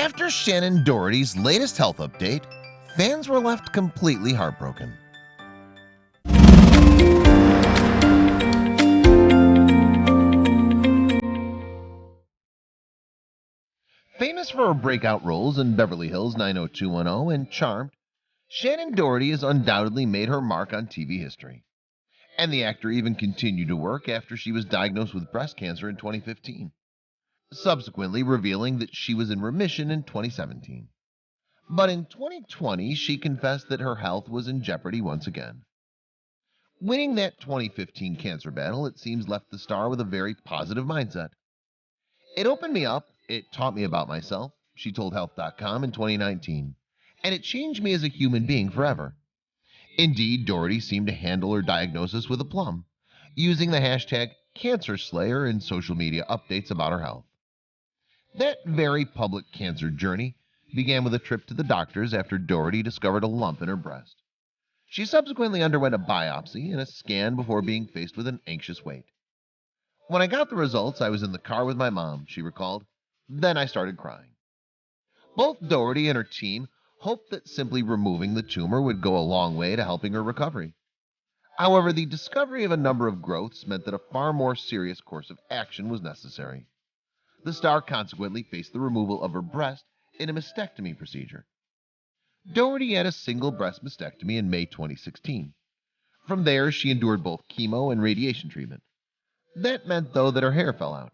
After Shannen Doherty's latest health update, fans were left completely heartbroken. Famous for her breakout roles in Beverly Hills 90210 and Charmed, Shannen Doherty has undoubtedly made her mark on TV history. And the actor even continued to work after she was diagnosed with breast cancer in 2015, subsequently revealing that she was in remission in 2017. But in 2020, she confessed that her health was in jeopardy once again. Winning that 2015 cancer battle, it seems, left the star with a very positive mindset. It opened me up, it taught me about myself, she told Health.com in 2019, and it changed me as a human being forever. Indeed, Doherty seemed to handle her diagnosis with aplomb, using the hashtag #CancerSlayer in social media updates about her health. That very public cancer journey began with a trip to the doctors after Doherty discovered a lump in her breast. She subsequently underwent a biopsy and a scan before being faced with an anxious wait. When I got the results, I was in the car with my mom, she recalled. Then I started crying. Both Doherty and her team hoped that simply removing the tumor would go a long way to helping her recovery. However, the discovery of a number of growths meant that a far more serious course of action was necessary. The star consequently faced the removal of her breast in a mastectomy procedure. Doherty had a single breast mastectomy in May 2016. From there, she endured both chemo and radiation treatment. That meant, though, that her hair fell out.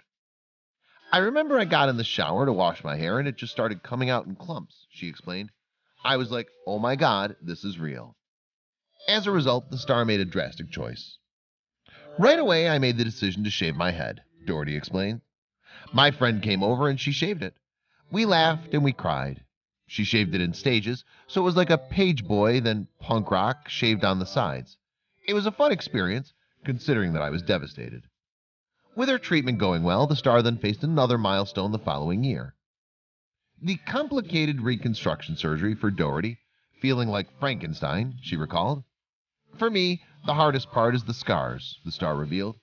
I remember I got in the shower to wash my hair and it just started coming out in clumps, she explained. I was like, oh my God, this is real. As a result, the star made a drastic choice. Right away, I made the decision to shave my head, Doherty explained. My friend came over and she shaved it. We laughed and we cried. She shaved it in stages, so it was like a page boy, then punk rock, shaved on the sides. It was a fun experience, considering that I was devastated. With her treatment going well, the star then faced another milestone the following year. The complicated reconstruction surgery for Doherty, feeling like Frankenstein, she recalled. For me, the hardest part is the scars, the star revealed.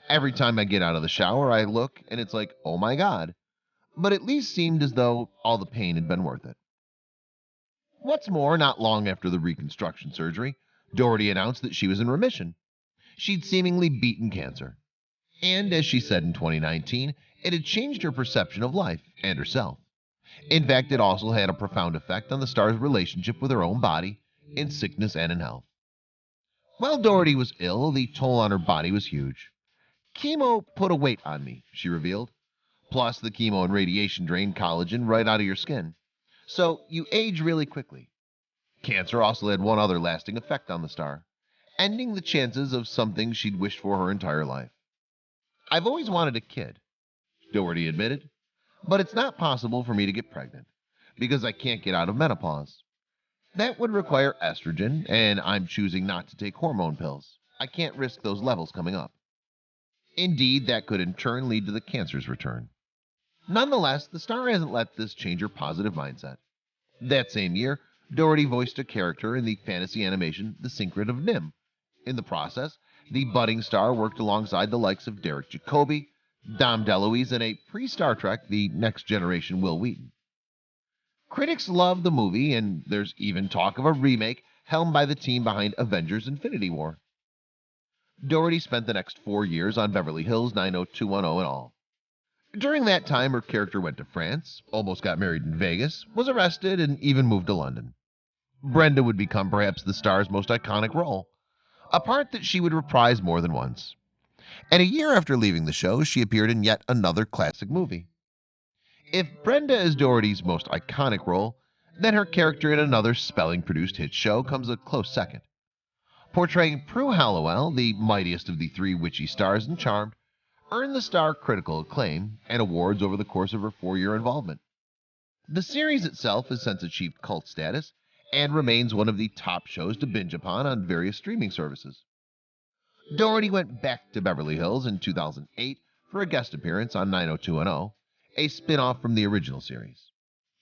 Every time I get out of the shower, I look, and it's like, oh my God. But at least seemed as though all the pain had been worth it. What's more, not long after the reconstruction surgery, Doherty announced that she was in remission. She'd seemingly beaten cancer. And as she said in 2019, it had changed her perception of life and herself. In fact, it also had a profound effect on the star's relationship with her own body, in sickness and in health. While Doherty was ill, the toll on her body was huge. Chemo put a weight on me, she revealed. Plus, the chemo and radiation drain collagen right out of your skin. So you age really quickly. Cancer also had one other lasting effect on the star, ending the chances of something she'd wished for her entire life. I've always wanted a kid, Doherty admitted, but it's not possible for me to get pregnant because I can't get out of menopause. That would require estrogen, and I'm choosing not to take hormone pills. I can't risk those levels coming up. Indeed, that could in turn lead to the cancer's return. Nonetheless, the star hasn't let this change her positive mindset. That same year, Doherty voiced a character in the fantasy animation The Secret of Nim. In the process, the budding star worked alongside the likes of Derek Jacobi, Dom DeLuise, and a pre-Star Trek, the Next Generation Will Wheaton. Critics love the movie, and there's even talk of a remake helmed by the team behind Avengers Infinity War. Doherty spent the next 4 years on Beverly Hills 90210 and all. During that time, her character went to France, almost got married in Vegas, was arrested, and even moved to London. Brenda would become perhaps the star's most iconic role, a part that she would reprise more than once. And a year after leaving the show, she appeared in yet another classic movie. If Brenda is Doherty's most iconic role, then her character in another spelling-produced hit show comes a close second. Portraying Prue Halliwell, the mightiest of the three witchy stars in Charmed, earned the star critical acclaim and awards over the course of her 4-year involvement. The series itself has since achieved cult status and remains one of the top shows to binge upon on various streaming services. Doherty went back to Beverly Hills in 2008 for a guest appearance on 90210, a spin-off from the original series.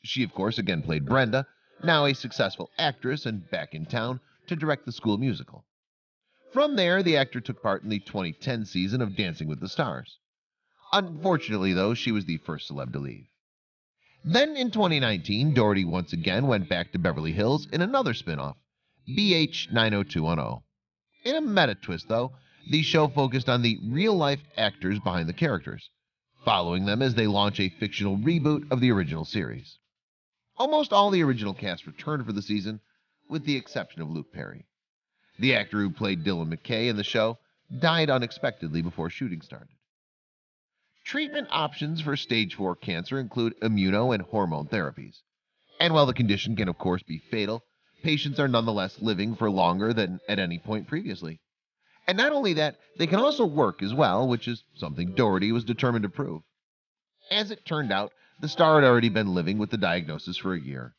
She, of course, again played Brenda, now a successful actress and back in town to direct the school musical. From there, the actor took part in the 2010 season of Dancing with the Stars. Unfortunately, though, she was the first celeb to leave. Then in 2019, Doherty once again went back to Beverly Hills in another spin-off, BH 90210. In a meta twist, though, the show focused on the real-life actors behind the characters, following them as they launch a fictional reboot of the original series. Almost all the original cast returned for the season, with the exception of Luke Perry. The actor who played Dylan McKay in the show died unexpectedly before shooting started. Treatment options for stage 4 cancer include immuno and hormone therapies. And while the condition can of course be fatal, patients are nonetheless living for longer than at any point previously. And not only that, they can also work as well, which is something Doherty was determined to prove. As it turned out, the star had already been living with the diagnosis for a year.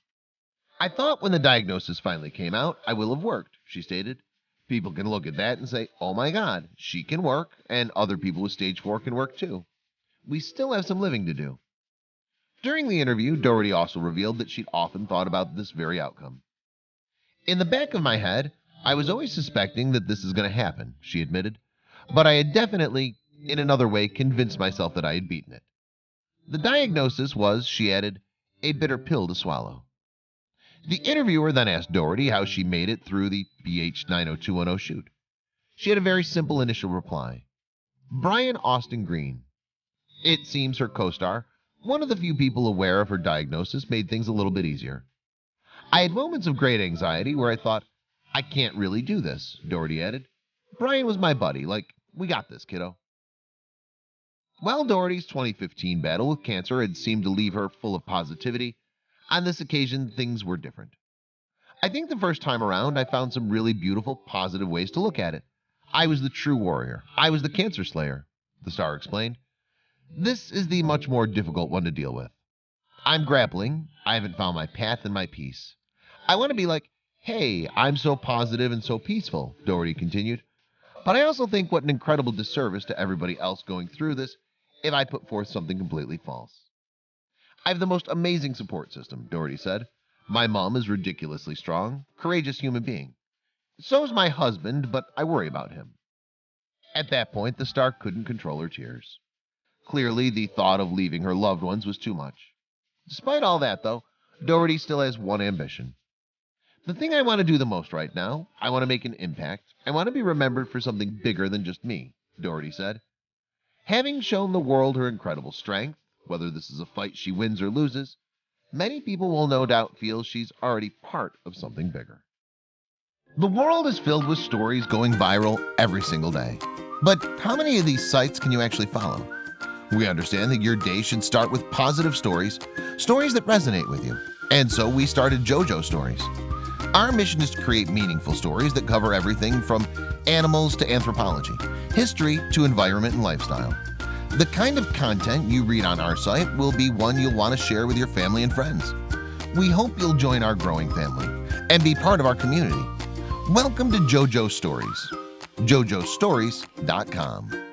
"I thought when the diagnosis finally came out, I will have worked," she stated. "People can look at that and say, oh my god, she can work, and other people with stage 4 can work too. We still have some living to do." During the interview, Doherty also revealed that she'd often thought about this very outcome. "In the back of my head, I was always suspecting that this is going to happen," she admitted, "but I had definitely, in another way, convinced myself that I had beaten it. The diagnosis was," she added, "a bitter pill to swallow." The interviewer then asked Doherty how she made it through the BH 90210 shoot. She had a very simple initial reply: Brian Austin Green. It seems her co-star, one of the few people aware of her diagnosis, made things a little bit easier. "I had moments of great anxiety where I thought, I can't really do this," Doherty added. "Brian was my buddy, like, we got this, kiddo." While Doherty's 2015 battle with cancer had seemed to leave her full of positivity, on this occasion things were different. "I think the first time around I found some really beautiful, positive ways to look at it. I was the true warrior. I was the cancer slayer," the star explained. "This is the much more difficult one to deal with. I'm grappling. I haven't found my path and my peace. I want to be like, hey, I'm so positive and so peaceful," Doherty continued. "But I also think what an incredible disservice to everybody else going through this if I put forth something completely false. I have the most amazing support system," Doherty said. "My mom is ridiculously strong, courageous human being. So is my husband, but I worry about him." At that point, the star couldn't control her tears. Clearly, the thought of leaving her loved ones was too much. Despite all that, though, Doherty still has one ambition. "The thing I want to do the most right now, I want to make an impact. I want to be remembered for something bigger than just me," Doherty said. Having shown the world her incredible strength, whether this is a fight she wins or loses, many people will no doubt feel she's already part of something bigger. The world is filled with stories going viral every single day. But how many of these sites can you actually follow? We understand that your day should start with positive stories, stories that resonate with you. And so we started JoJo Stories. Our mission is to create meaningful stories that cover everything from animals to anthropology, history to environment and lifestyle. The kind of content you read on our site will be one you'll want to share with your family and friends. We hope you'll join our growing family and be part of our community. Welcome to JoJo Stories. JoJoStories.com.